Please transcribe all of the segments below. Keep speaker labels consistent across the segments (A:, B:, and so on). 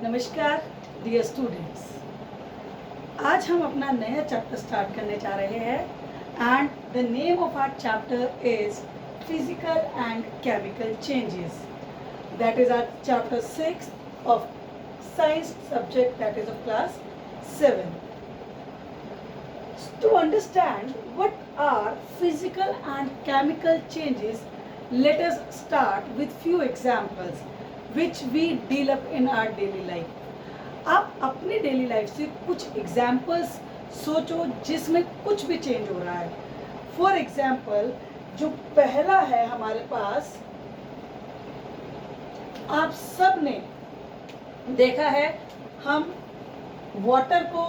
A: नमस्कार dear students. आज हम अपना नया चैप्टर स्टार्ट करने जा रहे हैं and the name of our chapter is physical and chemical changes. That is our chapter 6 of science subject, that is of class 7. To understand what are physical and chemical changes, let us start with few examples which we deal up in our daily life. आप अपनी daily life से कुछ examples सोचो जिसमें कुछ भी change हो रहा है. फॉर एग्जाम्पल, जो पहला है हमारे पास, आप सब ने देखा है, हम वाटर को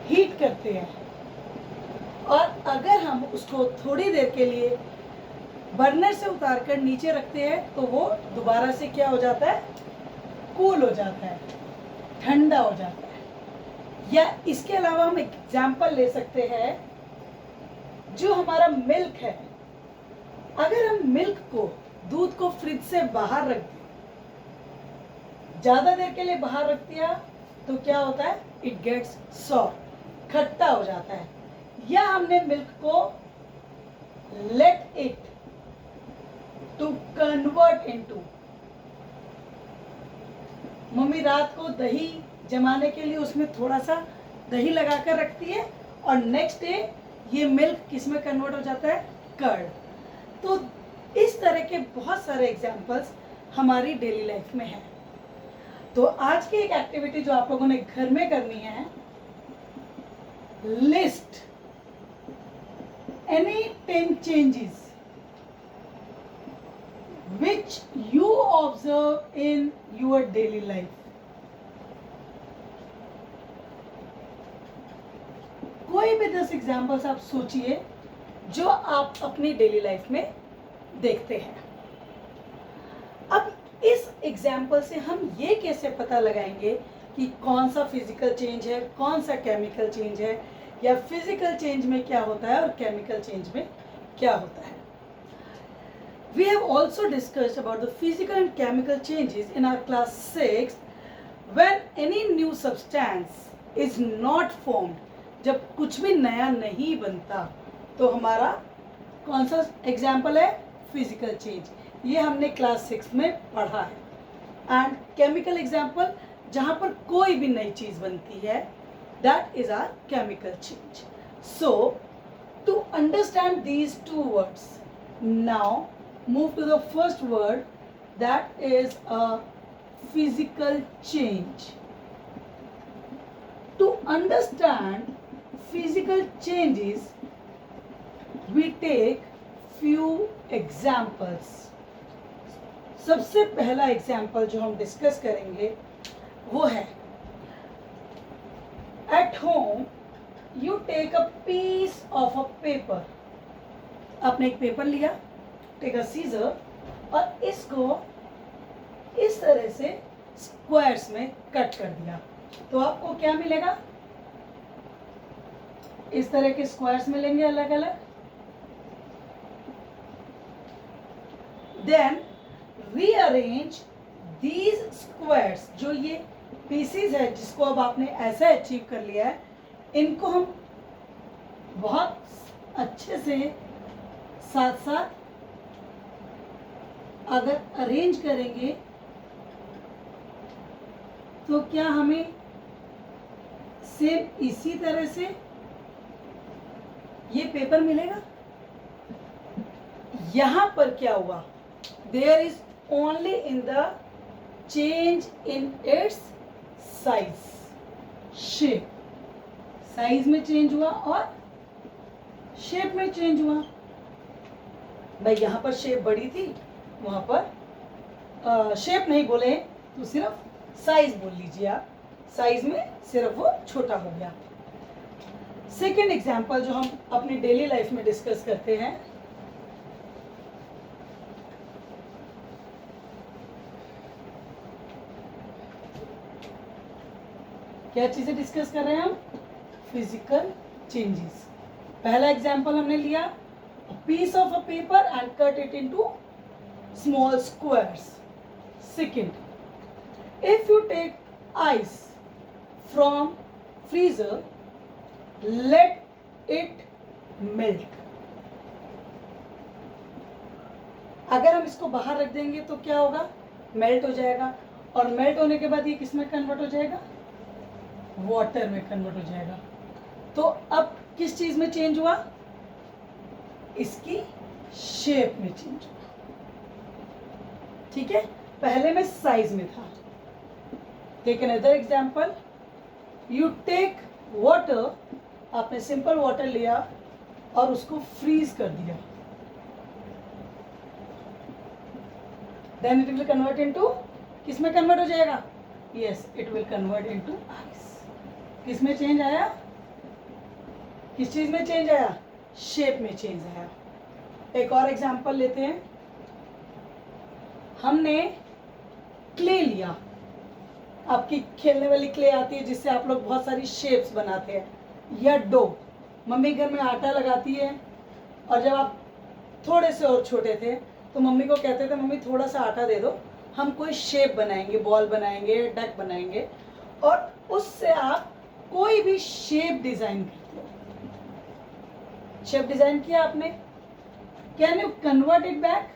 A: हीट करते हैं और अगर हम उसको थोड़ी देर के लिए बर्नर से उतार कर नीचे रखते हैं तो वो दोबारा से क्या हो जाता है, कूल हो जाता है, ठंडा हो जाता है. या इसके अलावा हम एग्जाम्पल ले सकते हैं, जो हमारा मिल्क है, अगर हम मिल्क को, दूध को फ्रिज से बाहर रख दें, ज्यादा देर के लिए बाहर रख दिया तो क्या होता है, इट गेट्स सॉर, खट्टा हो जाता है. या हमने मिल्क को let it to convert into, mummy रात को दही जमाने के लिए उसमें थोड़ा सा दही लगाकर रखती है और नेक्स्ट डे ये मिल्क किस में कन्वर्ट हो जाता है, कर्ड. तो इस तरह के बहुत सारे एग्जांपल्स हमारी डेली लाइफ में हैं. तो आज की एक एक्टिविटी जो आप लोगों ने घर में करनी है, list any 10 changes which you observe in your daily life. कोई भी 10 एग्जाम्पल्स आप सोचिए जो आप अपनी डेली लाइफ में देखते हैं. अब इस एग्जाम्पल से हम ये कैसे पता लगाएंगे कि कौन सा फिजिकल चेंज है, कौन सा केमिकल चेंज है, या फिजिकल चेंज में क्या होता है और केमिकल चेंज में क्या होता है. We have also discussed about the physical and chemical changes in our class 6 when any new substance is not formed. जब कुछ भी नया नहीं बनता तो हमारा कौन सा एग्जाम्पल है, फिजिकल चेंज. ये हमने क्लास 6 में पढ़ा है. एंड केमिकल एग्जाम्पल, जहाँ पर कोई भी नई चीज़ बनती है, that is our chemical change. So to understand these two words, now move to the first word, that is a physical change. To understand physical changes, we take few examples. सबसे पहला एग्जाम्पल जो हम discuss करेंगे वो है, at home you take a piece of a paper. आपने एक paper लिया, टेक अ सीजर, और इसको इस तरह से स्क्वायर्स में कट कर दिया तो आपको क्या मिलेगा, इस तरह के स्क्वायर्स मिलेंगे अलग अलग. देन रीअरेंज दीज स्क्वायर्स, जो ये पीसीज है जिसको अब आपने ऐसा अचीव कर लिया है, इनको हम बहुत अच्छे से साथ साथ अगर अरेंज करेंगे तो क्या हमें सेम इसी तरह से ये पेपर मिलेगा. यहां पर क्या हुआ, there is only in the change in its size, shape. Size में चेंज हुआ और शेप में चेंज हुआ. भाई यहां पर शेप बड़ी थी, वहाँ पर शेप नहीं बोले तो सिर्फ साइज बोल लीजिए आप, साइज में सिर्फ वो छोटा हो गया. सेकेंड एग्जाम्पल जो हम अपनी डेली लाइफ में डिस्कस करते हैं, क्या चीजें डिस्कस कर रहे हैं हम, फिजिकल चेंजेस. पहला एग्जाम्पल हमने लिया, piece of a paper and cut it into small squares. Second, If you take ice from freezer, let it melt. अगर हम इसको बाहर रख देंगे तो क्या होगा, मेल्ट हो जाएगा, और मेल्ट होने के बाद ये किस में कन्वर्ट हो जाएगा, वाटर में कन्वर्ट हो जाएगा। तो अब किस चीज में चेंज हुआ, इसकी शेप में चेंज हुआ। ठीक है, पहले में साइज में था। Take another example, you take water, आपने सिंपल वाटर लिया और उसको फ्रीज कर दिया, then it will convert into, किस में कन्वर्ट हो जाएगा, yes, it will convert into ice. किस में चेंज आया, किस चीज में चेंज आया, शेप में चेंज आया। एक और एग्जांपल लेते हैं, हमने क्ले लिया, आपकी खेलने वाली क्ले आती है जिससे आप लोग बहुत सारी शेप्स बनाते हैं, या डो, मम्मी घर में आटा लगाती है, और जब आप थोड़े से और छोटे थे तो मम्मी को कहते थे मम्मी थोड़ा सा आटा दे दो, हम कोई शेप बनाएंगे, बॉल बनाएंगे, डक बनाएंगे, और उससे आप कोई भी शेप डिजाइन करते हो। शेप डिजाइन किया आपने, can you convert it back,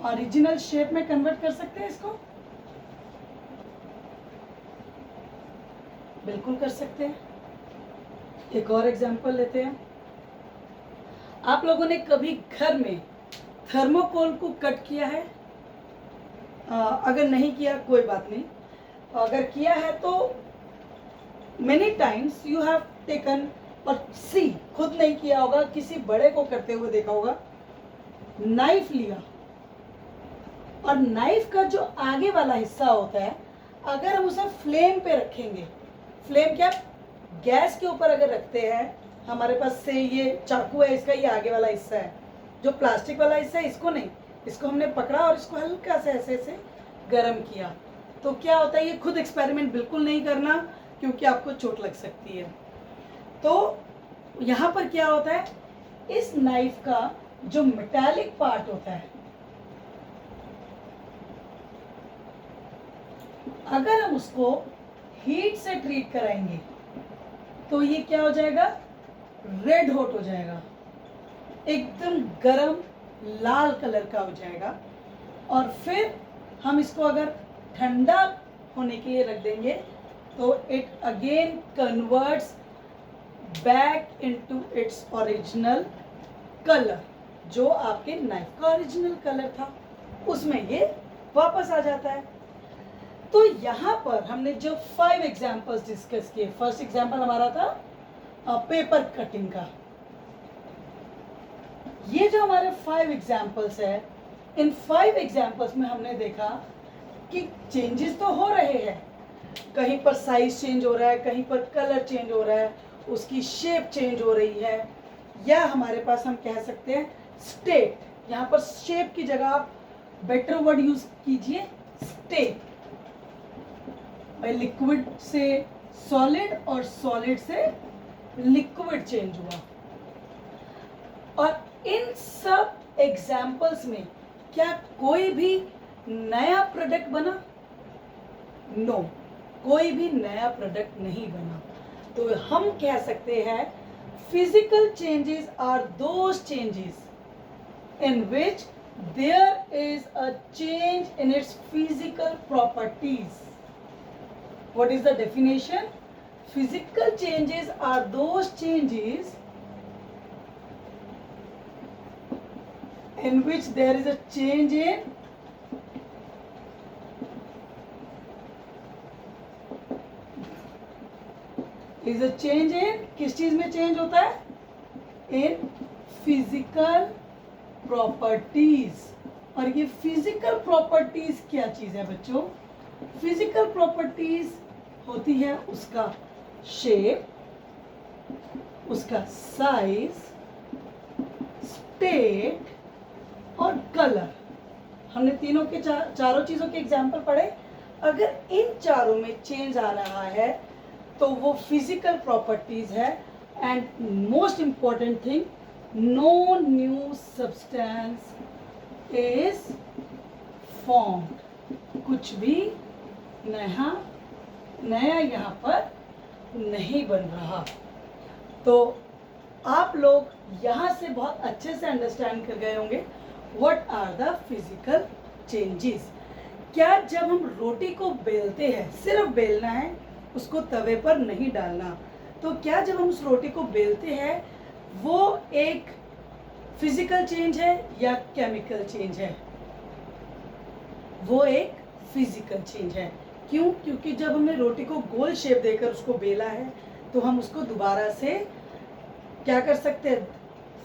A: original shape में कन्वर्ट कर सकते हैं इसको, बिल्कुल कर सकते हैं। एक और एग्जांपल लेते हैं, आप लोगों ने कभी घर में थर्मोकोल को कट किया है, अगर नहीं किया कोई बात नहीं, अगर किया है तो many times you have taken, और सी, खुद नहीं किया होगा, किसी बड़े को करते हुए देखा होगा, नाइफ लिया, और नाइफ का जो आगे वाला हिस्सा होता है, अगर हम उसे फ्लेम पे रखेंगे, फ्लेम क्या, गैस के ऊपर अगर रखते हैं, हमारे पास से ये चाकू है, इसका ये आगे वाला हिस्सा है, जो प्लास्टिक वाला हिस्सा है इसको नहीं, इसको हमने पकड़ा और इसको हल्का से ऐसे ऐसे गर्म किया, तो क्या होता है, ये खुद एक्सपेरिमेंट बिल्कुल नहीं करना क्योंकि आपको चोट लग सकती है। तो यहाँ पर क्या होता है, इस नाइफ का जो मेटालिक पार्ट होता है, अगर हम उसको हीट से ट्रीट कराएंगे तो ये क्या हो जाएगा, रेड हॉट हो जाएगा, एकदम गरम लाल कलर का हो जाएगा। और फिर हम इसको अगर ठंडा होने के लिए रख देंगे तो it again converts back into its original colour, जो आपके नाइफ का ओरिजिनल कलर था उसमें ये वापस आ जाता है। तो यहाँ पर हमने जो 5 एग्जाम्पल्स डिस्कस किए, फर्स्ट एग्जाम्पल हमारा था पेपर कटिंग का। ये जो हमारे 5 एग्जाम्पल्स है, इन 5 एग्जाम्पल्स में हमने देखा कि चेंजेस तो हो रहे हैं, कहीं पर साइज चेंज हो रहा है, कहीं पर कलर चेंज हो रहा है, उसकी शेप चेंज हो रही है, या हमारे पास हम कह सकते हैं स्टेट, यहाँ पर शेप की जगह आप बेटर वर्ड यूज कीजिए, स्टेट। भाई लिक्विड से सॉलिड और सॉलिड से लिक्विड चेंज हुआ। और इन सब एग्जाम्पल्स में क्या कोई भी नया प्रोडक्ट बना? नो, कोई भी नया प्रोडक्ट नहीं बना। तो हम कह सकते हैं physical changes are those changes in which there is a change in its physical properties. What is the definition? Physical changes are those changes in which there is a change in किस चीज में change होता है? In physical properties. और ये physical properties क्या चीज है बच्चों? फिजिकल प्रॉपर्टीज होती है उसका शेप, उसका साइज, स्टेट और कलर। हमने तीनों के चारों चीजों के एग्जाम्पल पढ़े। अगर इन चारों में चेंज आ रहा है तो वो फिजिकल प्रॉपर्टीज है। And most important thing, no new substance is formed. कुछ भी नया यहाँ पर नहीं बन रहा। तो आप लोग यहाँ से बहुत अच्छे से अंडरस्टैंड कर गए होंगे what are the physical changes. क्या जब हम रोटी को बेलते हैं, सिर्फ बेलना है, उसको तवे पर नहीं डालना, तो क्या जब हम उस रोटी को बेलते हैं वो एक फिजिकल चेंज है या केमिकल चेंज है? वो एक फिजिकल चेंज है। क्यों? क्योंकि जब हमने रोटी को गोल शेप देकर उसको बेला है तो हम उसको दोबारा से क्या कर सकते हैं?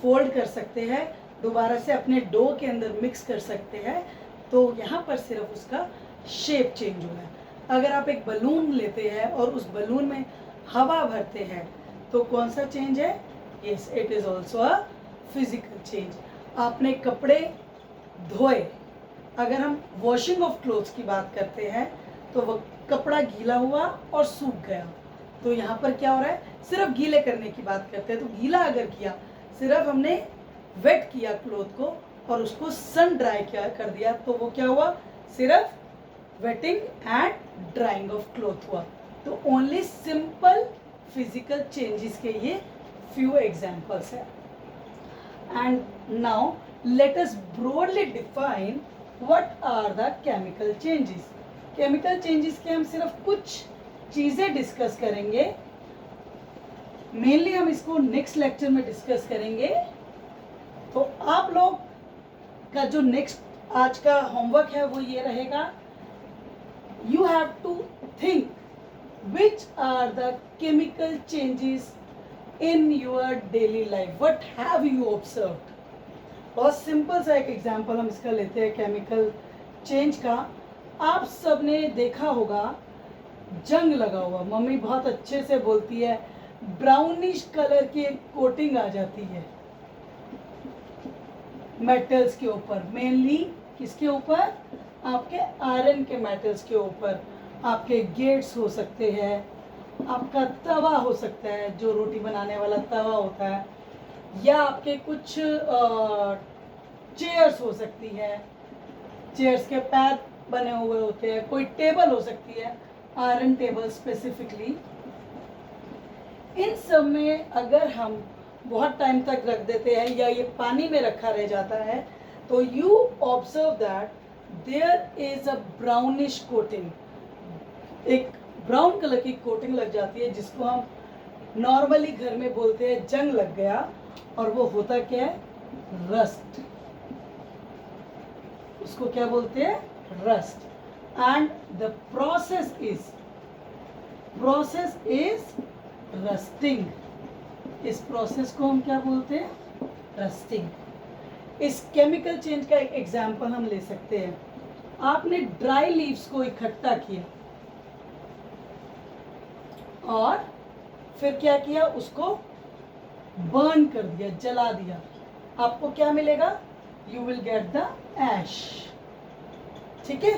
A: फोल्ड कर सकते हैं, दोबारा से अपने डो के अंदर मिक्स कर सकते हैं। तो यहाँ पर सिर्फ उसका शेप चेंज हुआ है। अगर आप एक बलून लेते हैं और उस बलून में हवा भरते हैं तो कौन सा चेंज है? Yes, it is also a physical change. आपने कपड़े धोए, अगर हम वॉशिंग ऑफ क्लोथ्स की बात करते हैं तो वो कपड़ा गीला हुआ और सूख गया, तो यहाँ पर क्या हो रहा है? सिर्फ गीले करने की बात करते हैं तो गीला अगर किया, सिर्फ हमने वेट किया क्लोथ को और उसको सन ड्राई किया कर दिया, तो वो क्या हुआ? सिर्फ wetting and drying of cloth हुआ। तो ओनली सिंपल फिजिकल चेंजेस के ये फ्यू एग्जांपल्स है। And now let us broadly define what are the chemical changes. Chemical changes के हम सिर्फ कुछ चीज़ें डिस्कस करेंगे, मेनली हम इसको नेक्स्ट लेक्चर में डिस्कस करेंगे। तो आप लोग का जो नेक्स्ट आज का होमवर्क है वो ये रहेगा, you have to think which are the chemical changes in your daily life, what have you observed. बहुत सिंपल सा एक एग्जांपल हम इसका लेते हैं केमिकल चेंज का। आप सबने देखा होगा जंग लगा हुआ, मम्मी बहुत अच्छे से बोलती है, ब्राउनिश कलर की एक कोटिंग आ जाती है मेटल्स के ऊपर, मेनली किसके ऊपर? आपके आयरन के मेटल्स के ऊपर। आपके गेट्स हो सकते हैं, आपका तवा हो सकता है, जो रोटी बनाने वाला तवा होता है, या आपके कुछ चेयर्स हो सकती है, चेयर्स के पैर बने हुए होते हैं, कोई टेबल हो सकती है, आयरन टेबल स्पेसिफिकली। इन सब में अगर हम बहुत टाइम तक रख देते हैं या ये पानी में रखा रह जाता है तो you observe that there is a brownish coating, एक ब्राउन कलर की कोटिंग लग जाती है, जिसको हम नॉर्मली घर में बोलते हैं जंग लग गया, और वो होता क्या है? रस्ट। उसको क्या बोलते हैं? Rust. And the process is rusting. इस प्रोसेस को हम क्या बोलते हैं? रस्टिंग। इस केमिकल चेंज का एक एग्जांपल हम ले सकते हैं। आपने ड्राई लीव्स को इकट्ठा किया और फिर क्या किया? उसको बर्न कर दिया, जला दिया। आपको क्या मिलेगा? यू विल गेट द ऐश। ठीक है,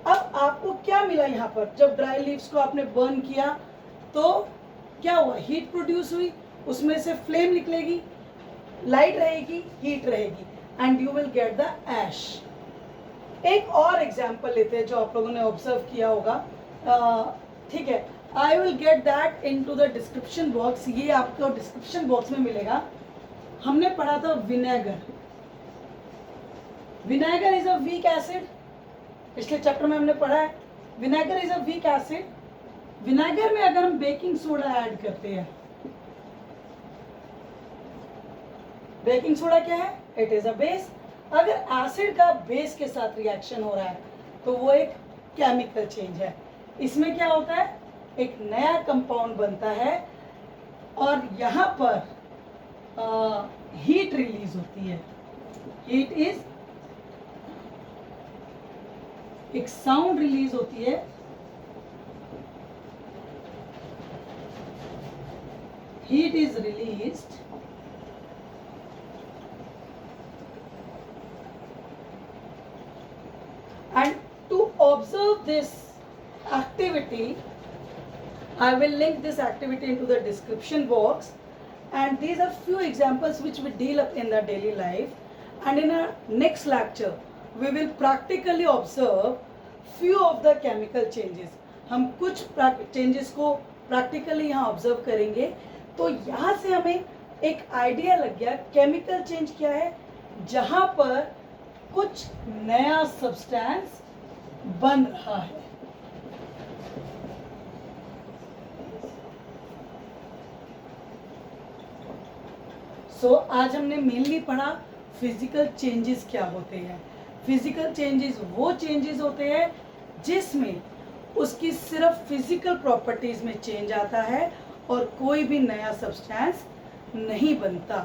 A: अब आपको क्या मिला यहाँ पर? जब ड्राई लीव्स को आपने बर्न किया तो क्या हुआ? हीट प्रोड्यूस हुई, उसमें से फ्लेम निकलेगी, लाइट रहेगी, हीट रहेगी, and you will get the ash. एक और एग्जांपल लेते हैं जो आप लोगों ने ऑब्जर्व किया होगा। ठीक है, I will get that into the description box. ये आपको डिस्क्रिप्शन बॉक्स में मिलेगा। हमने पढ़ा था vinegar. Vinegar is a weak acid, पिछले चैप्टर में हमने पढ़ा है vinegar is a weak acid. Vinegar में अगर हम बेकिंग सोडा ऐड करते हैं, बेकिंग सोडा क्या है? It is a base. अगर एसिड का बेस के साथ रिएक्शन हो रहा है तो वो एक केमिकल चेंज है। इसमें क्या होता है? एक नया कंपाउंड बनता है और यहाँ पर हीट रिलीज होती है। हीट इज, एक साउंड रिलीज होती है, heat is released and to observe this activity I will link this activity into the description box and these are few examples which we deal up in the daily life, and in our next lecture we will practically observe few of the chemical changes. हम कुछ changes को practically यहाँ observe करेंगे, तो यहाँ से हमें एक आइडिया लग गया केमिकल चेंज क्या है, जहाँ पर कुछ नया सब्सटेंस बन रहा है. आज हमने मेनली पढ़ा फिजिकल चेंजेस क्या होते हैं. फिजिकल चेंजेस वो चेंजेस होते हैं जिसमें उसकी सिर्फ फिजिकल प्रॉपर्टीज में चेंज आता है और कोई भी नया सब्सटेंस नहीं बनता.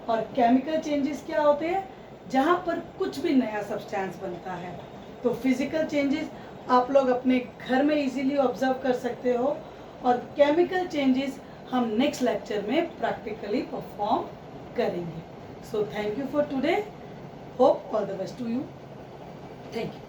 A: और केमिकल चेंजेस क्या होते हैं, जहाँ पर कुछ भी नया सब्सटेंस बनता है. तो फिजिकल चेंजेस आप लोग अपने घर में इजीली ऑब्जर्व कर सकते हो, और केमिकल चेंजेस हम नेक्स्ट लेक्चर में प्रैक्टिकली परफॉर्म करेंगे. So thank you for today. Hope all the best to you. Thank you.